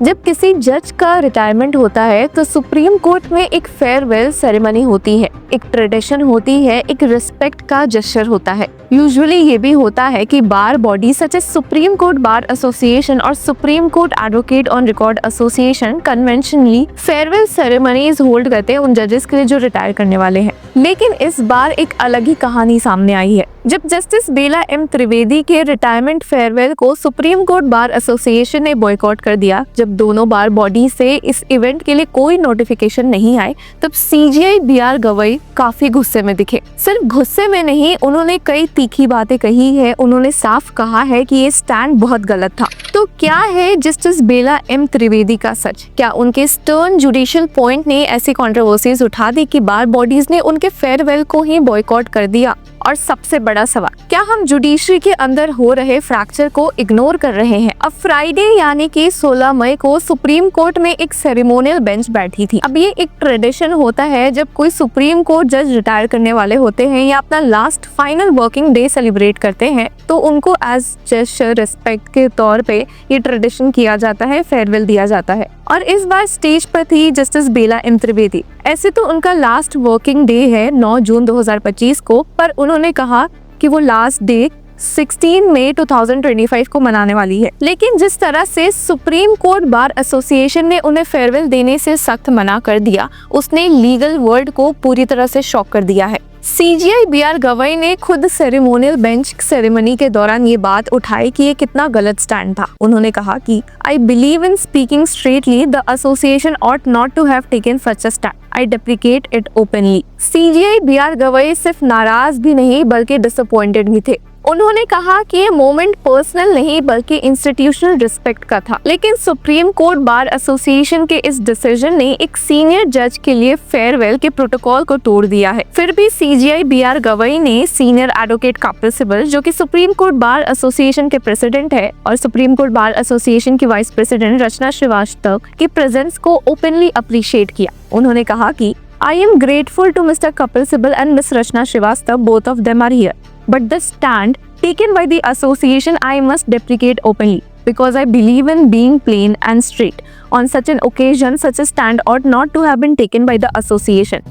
जब किसी जज का रिटायरमेंट होता है तो सुप्रीम कोर्ट में एक फेयरवेल सेरेमनी होती है, एक ट्रेडिशन होती है, एक रिस्पेक्ट का जेस्चर होता है। यूजुअली ये भी होता है कि bar body such as Supreme Court bar association और Supreme Court advocate on record association conventionally farewell ceremonies hold करते हैं उन जजेस के लिए जो रिटायर करने वाले हैं। लेकिन इस बार एक अलग ही कहानी सामने आई है। जब जस्टिस बेला एम त्रिवेदी के रिटायरमेंट फेयरवेल को सुप्रीम कोर्ट बार एसोसिएशन ने बॉयकॉट कर दिया, जब दोनों बार बॉडी से इस इवेंट के लिए कोई नोटिफिकेशन नहीं आए, तब सीजीआई बीआर गवई काफी गुस्से में दिखे। सिर्फ गुस्से में नहीं, उन्होंने कई तीखी बातें कही है। उन्होंने साफ कहा है कि ये स्टैंड बहुत गलत था। तो क्या है जस्टिस बेला एम त्रिवेदी का सच? क्या उनके स्टर्न जुडिशियल पॉइंट ने ऐसी कंट्रोवर्सीज उठा दी कि बार बॉडीज ने उनके फेयरवेल को ही बॉयकॉट कर दिया? और सबसे बड़ा सवाल, क्या हम जुडिशरी के अंदर हो रहे फ्रैक्चर को इग्नोर कर रहे हैं? अब फ्राइडे यानी कि 16 मई को सुप्रीम कोर्ट में एक सेरेमोनियल बेंच बैठी थी। अब ये एक ट्रेडिशन होता है, जब कोई सुप्रीम कोर्ट जज रिटायर करने वाले होते हैं या अपना last final working day celebrate करते हैं, तो उनको एज जेस्चर रिस्पेक्ट के तौर पे ये ट्रेडिशन किया जाता है, फेयरवेल दिया जाता है। और इस बार स्टेज पर थी जस्टिस बेला एम त्रिवेदी। ऐसे तो उनका लास्ट वर्किंग डे है 9 जून 2025 को, पर उन्होंने कहा कि वो लास्ट डे 16 मई 2025 को मनाने वाली है। लेकिन जिस तरह से सुप्रीम कोर्ट बार एसोसिएशन ने उन्हें फेयरवेल देने से सख्त मना कर दिया, उसने लीगल वर्ल्ड को पूरी तरह से शॉक कर दिया है। सीजीआई बीआर गवई ने खुद सेरेमोनियल बेंच सेरेमनी के दौरान ये बात उठाई कि ये कितना गलत स्टैंड था। उन्होंने कहा कि I believe in speaking straightly, the association ought not to have taken such a stand, I deprecate it openly. CJI BR Gavai सिर्फ नाराज भी नहीं बल्कि डिसअपॉइंटेड भी थे। उन्होंने कहा कि ये मोमेंट पर्सनल नहीं बल्कि इंस्टीट्यूशनल रिस्पेक्ट का था। लेकिन सुप्रीम कोर्ट बार एसोसिएशन के इस डिसीजन ने एक सीनियर जज के लिए फेयरवेल के प्रोटोकॉल को तोड़ दिया है। फिर भी सीजीआई बीआर गवई ने सीनियर एडवोकेट कपिल सिब्बल, जो कि सुप्रीम कोर्ट बार एसोसिएशन के प्रेसिडेंट है, और सुप्रीम कोर्ट बार एसोसिएशन की वाइस प्रेसिडेंट रचना श्रीवास्तव की प्रेजेंस को ओपनली अप्रिशिएट किया। उन्होंने कहा कि I am grateful to Mr. Kapil Sibal and Ms. Rachna Srivastava, both of them are here. But the stand taken by the association I must deprecate openly, because I believe in being plain and straight. On such an occasion, such a stand ought not to have been taken by the association.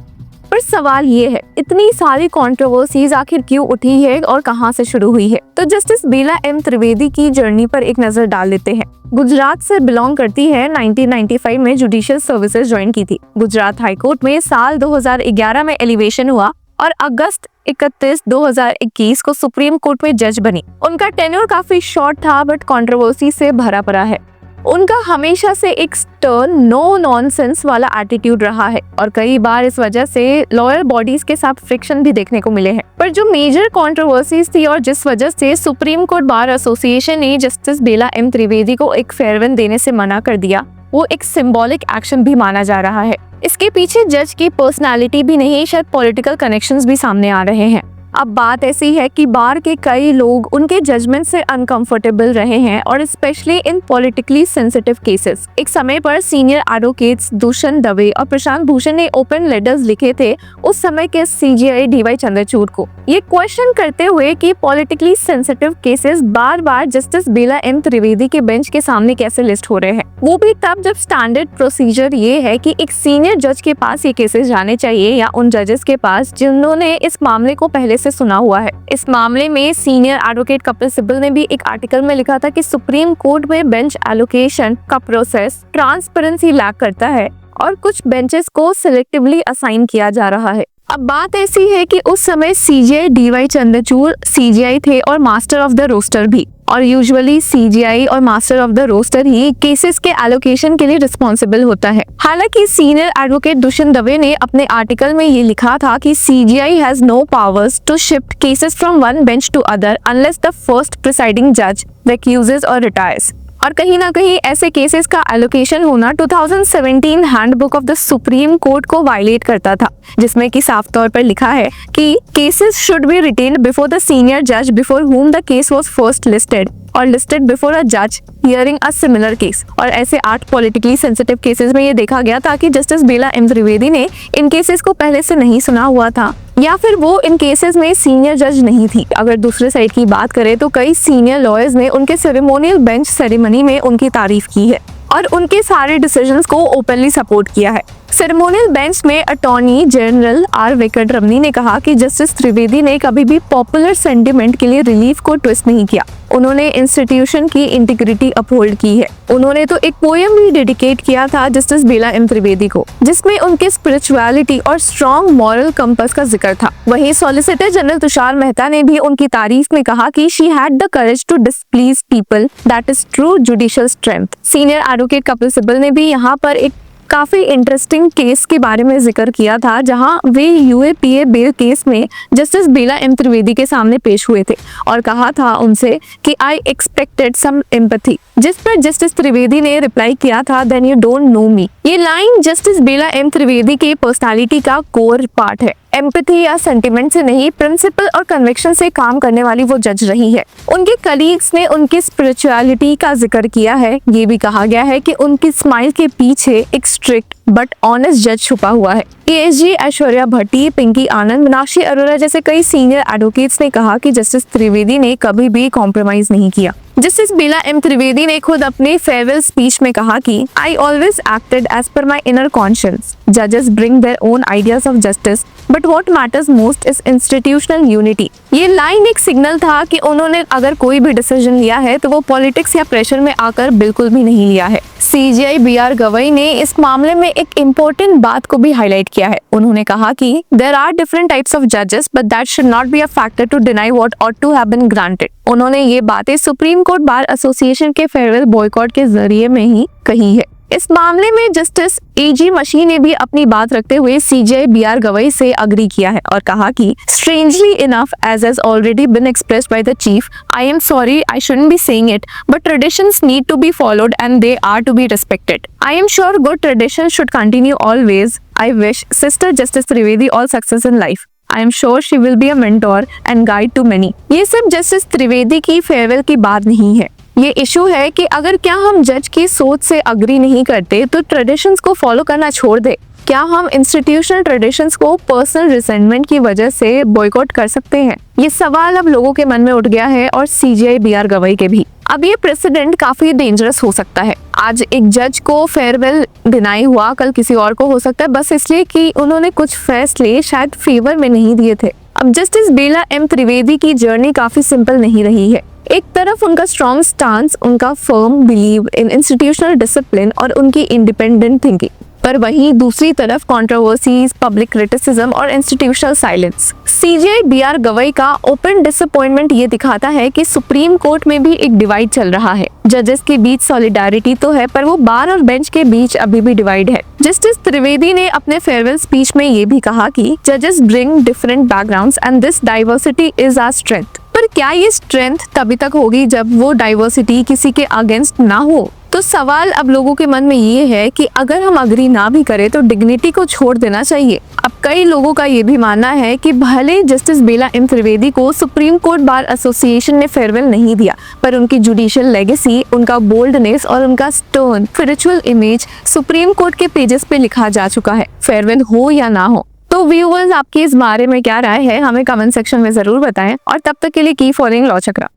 पर सवाल ये है, इतनी सारी controversies आखिर क्यों उठी है और कहां से शुरू हुई है? तो जस्टिस बेला एम त्रिवेदी की जर्नी पर एक नजर डाल लेते हैं। गुजरात से बिलोंग करती है। 1995 में जुडिशियल सर्विसेज ज्वाइन की थी। गुजरात हाई कोर्ट में साल 2011 में एलिवेशन हुआ और अगस्त 31, 2021 को सुप्रीम कोर्ट में जज बनी। उनका टेन्योर काफी शॉर्ट था बट कंट्रोवर्सी से भरा पड़ा है। उनका हमेशा से एक स्टर्न नो नॉनसेंस वाला एटीट्यूड रहा है और कई बार इस वजह से लॉयर बॉडीज के साथ फ्रिक्शन भी देखने को मिले हैं। पर जो मेजर कंट्रोवर्सीज थी और जिस वजह से सुप्रीम कोर्ट बार एसोसिएशन ने जस्टिस बेला एम त्रिवेदी को एक फेयरवेल देने से मना कर दिया, वो एक सिंबॉलिक एक्शन भी माना जा रहा है। इसके पीछे जज की पर्सनालिटी भी नहीं, शायद पॉलिटिकल कनेक्शंस भी सामने आ रहे हैं। अब बात ऐसी है कि बार के कई लोग उनके जजमेंट से अनकंफर्टेबल रहे हैं और specially in politically sensitive cases. एक समय पर सीनियर एडवोकेट्स दुष्यंत दवे और प्रशांत भूषण ने ओपन लेटर्स लिखे थे उस समय के सीजीआई डीवाई चंद्रचूड़ को, ये क्वेश्चन करते हुए कि पॉलिटिकली सेंसिटिव केसेस बार बार जस्टिस बेला एम त्रिवेदी के बेंच के सामने कैसे लिस्ट हो रहे हैं। वो भी तब जब स्टैंडर्ड प्रोसीजर ये है कि एक सीनियर जज के पास ये केसेस जाने चाहिए या उन जजेस के पास जिन्होंने इस मामले को पहले से सुना हुआ है। इस मामले में सीनियर एडवोकेट कपिल सिब्बल ने भी एक आर्टिकल में लिखा था कि सुप्रीम कोर्ट में बेंच एलोकेशन का प्रोसेस ट्रांसपेरेंसी लैक करता है और कुछ बेंचेस को सिलेक्टिवली असाइन किया जा रहा है। अब बात ऐसी है कि उस समय सीजीआई डीवाई चंद्रचूड़ सीजीआई थे और मास्टर ऑफ द रोस्टर भी, और यूजुअली सीजीआई और मास्टर ऑफ द रोस्टर ही केसेस के एलोकेशन के लिए रिस्पॉन्सिबल होता है। हालांकि सीनियर एडवोकेट दुष्यंत दवे ने अपने आर्टिकल में ये लिखा था कि CJI has no powers to shift cases from one bench to other unless the first presiding जज रिक्यूजेस और रिटायर्स। और कहीं ना कहीं ऐसे केसेस का एलोकेशन होना 2017 handbook of the supreme court को वायलेट करता था, जिसमें कि साफ तौर पर लिखा है कि cases should be retained before the senior जज before whom the case was first listed और listed before a judge hearing a similar case। और ऐसे 8 पॉलिटिकली सेंसिटिव केसेस में ये देखा गया था कि जस्टिस बेला एम त्रिवेदी ने इन केसेस को पहले से नहीं सुना हुआ था या फिर वो इन केसेस में सीनियर जज नहीं थी। अगर दूसरे साइड की बात करें तो कई सीनियर लॉयर्स ने उनके सेरेमोनियल बेंच सेरेमनी में उनकी तारीफ की है और उनके सारे डिसीजंस को ओपनली सपोर्ट किया है। सेरेमोनियल बेंच में अटॉर्नी जनरल आर वेंकटरमणी ने कहा कि जस्टिस त्रिवेदी ने कभी भी पॉपुलर सेंटिमेंट के लिए रिलीफ को ट्विस्ट नहीं किया। उन्होंने इंस्टीट्यूशन की इंटीग्रिटी अपहोल्ड की है। उन्होंने तो एक पोएम भी डेडिकेट किया था जस्टिस बेला एम त्रिवेदी को, जिसमें उनके स्पिरिचुअलिटी और स्ट्रॉन्ग मॉरल कंपास का जिक्र था। वहीं सॉलिसिटर जनरल तुषार मेहता ने भी उनकी तारीफ में कहा कि she had the courage to displease people, that is true judicial strength. Senior advocate Kapil Sibal ने भी यहाँ पर एक काफी इंटरेस्टिंग केस के बारे में जिक्र किया था, जहां वे यूएपीए बेल केस में जस्टिस बेला एम त्रिवेदी के सामने पेश हुए थे और कहा था उनसे कि आई एक्सपेक्टेड सम एम्पैथी, जिस पर जस्टिस त्रिवेदी ने रिप्लाई किया था देन यू डोंट नो मी। ये लाइन जस्टिस बेला एम त्रिवेदी की पर्सनालिटी का कोर पार्ट है। एम्पैथी या सेंटिमेंट से नहीं, प्रिंसिपल और कन्विक्शन से काम करने वाली वो जज रही है। उनके कलीग्स ने उनकी स्पिरिचुअलिटी का जिक्र किया है। ये भी कहा गया है कि उनकी स्माइल के पीछे एक स्ट्रिक्ट बट ऑनेस्ट जज छुपा हुआ है। एएसजी ऐश्वर्या भट्टी, पिंकी आनंद, मीनाक्षी अरोरा जैसे कई सीनियर एडवोकेट्स ने कहा कि जस्टिस त्रिवेदी ने कभी भी कॉम्प्रोमाइज नहीं किया। जस्टिस बेला एम त्रिवेदी ने खुद अपने फेयरवेल स्पीच में कहा कि I always acted as per my inner conscience. जजेस bring their own ideas of justice but what matters most is institutional unity. ये लाइन एक सिग्नल था कि उन्होंने अगर कोई भी डिसीजन लिया है तो वो पॉलिटिक्स या प्रेशर में आकर बिल्कुल भी नहीं लिया है। सीजीआई बीआर गवई ने इस मामले में एक इम्पोर्टेंट बात को भी हाईलाइट किया है। उन्होंने कहा कि there are different types of जजेस but that should not be a factor to deny what ought to have been granted. उन्होंने ये बातें सुप्रीम कोर्ट बार एसोसिएशन के फेयरवेल बॉयकॉट के जरिए में ही कही है। इस मामले में जस्टिस एजी मशी ने भी अपनी बात रखते हुए सीजीआई बीआर गवई से अग्री किया है और कहा कि strangely enough, as has already been expressed by the chief, I am sorry, I shouldn't be saying it, but traditions need to be followed and they are to be respected. I am sure good traditions should continue always. I wish Sister Justice Trivedi all success in life. I am sure she will be a mentor and guide to many. ये सिर्फ justice Trivedi की farewell की बात नहीं है। ये issue है कि अगर क्या हम जज की सोच से अग्री नहीं करते तो ट्रेडिशंस को फॉलो करना छोड़ दे। क्या हम इंस्टीट्यूशनल ट्रेडिशंस को पर्सनल रिसेंटमेंट की वजह से बॉयकॉट कर सकते हैं? ये सवाल अब लोगों के मन में उठ गया है और सीजीआई बीआर गवई के भी। अब ये प्रेसिडेंट काफी डेंजरस हो सकता है। आज एक जज को फेयरवेल डिनाई हुआ, कल किसी और को हो सकता है, बस इसलिए कि उन्होंने कुछ फैसले शायद फेवर में नहीं दिए थे। अब जस्टिस बेला एम त्रिवेदी की जर्नी काफी सिंपल नहीं रही है। एक तरफ उनका स्ट्रॉन्ग स्टांस, उनका firm believe in institutional discipline और उनकी इंडिपेंडेंट थिंकिंग, पर वहीं दूसरी तरफ कंट्रोवर्सीज, पब्लिक क्रिटिसिज्म और institutional silence. CJI BR Gavai का ओपन डिसअपॉइंटमेंट ये दिखाता है कि सुप्रीम कोर्ट में भी एक डिवाइड चल रहा है। जजेस के बीच सॉलिडारिटी तो है, पर वो बार और बेंच के बीच अभी भी डिवाइड है। जस्टिस त्रिवेदी ने अपने फेयरवेल स्पीच में ये भी कहा कि जजेस bring different backgrounds and this diversity is our strength. पर क्या ये स्ट्रेंथ तभी तक होगी जब वो डाइवर्सिटी किसी के अगेंस्ट ना हो? तो सवाल अब लोगों के मन में ये है कि अगर हम अग्री ना भी करें तो डिग्निटी को छोड़ देना चाहिए। अब कई लोगों का ये भी मानना है कि भले जस्टिस बेला एम त्रिवेदी को सुप्रीम कोर्ट बार एसोसिएशन ने फेयरवेल नहीं दिया, पर उनकी जुडिशियल लेगेसी, उनका बोल्डनेस और उनका stern spiritual image supreme court के पेजेस पे लिखा जा चुका है, फेयरवेल हो या ना हो। तो व्यूअर्स, आपकी इस बारे में क्या राय है, हमें कमेंट सेक्शन में जरूर बताएं और तब तक के लिए कीप फॉलोइंग लॉ चक्रा।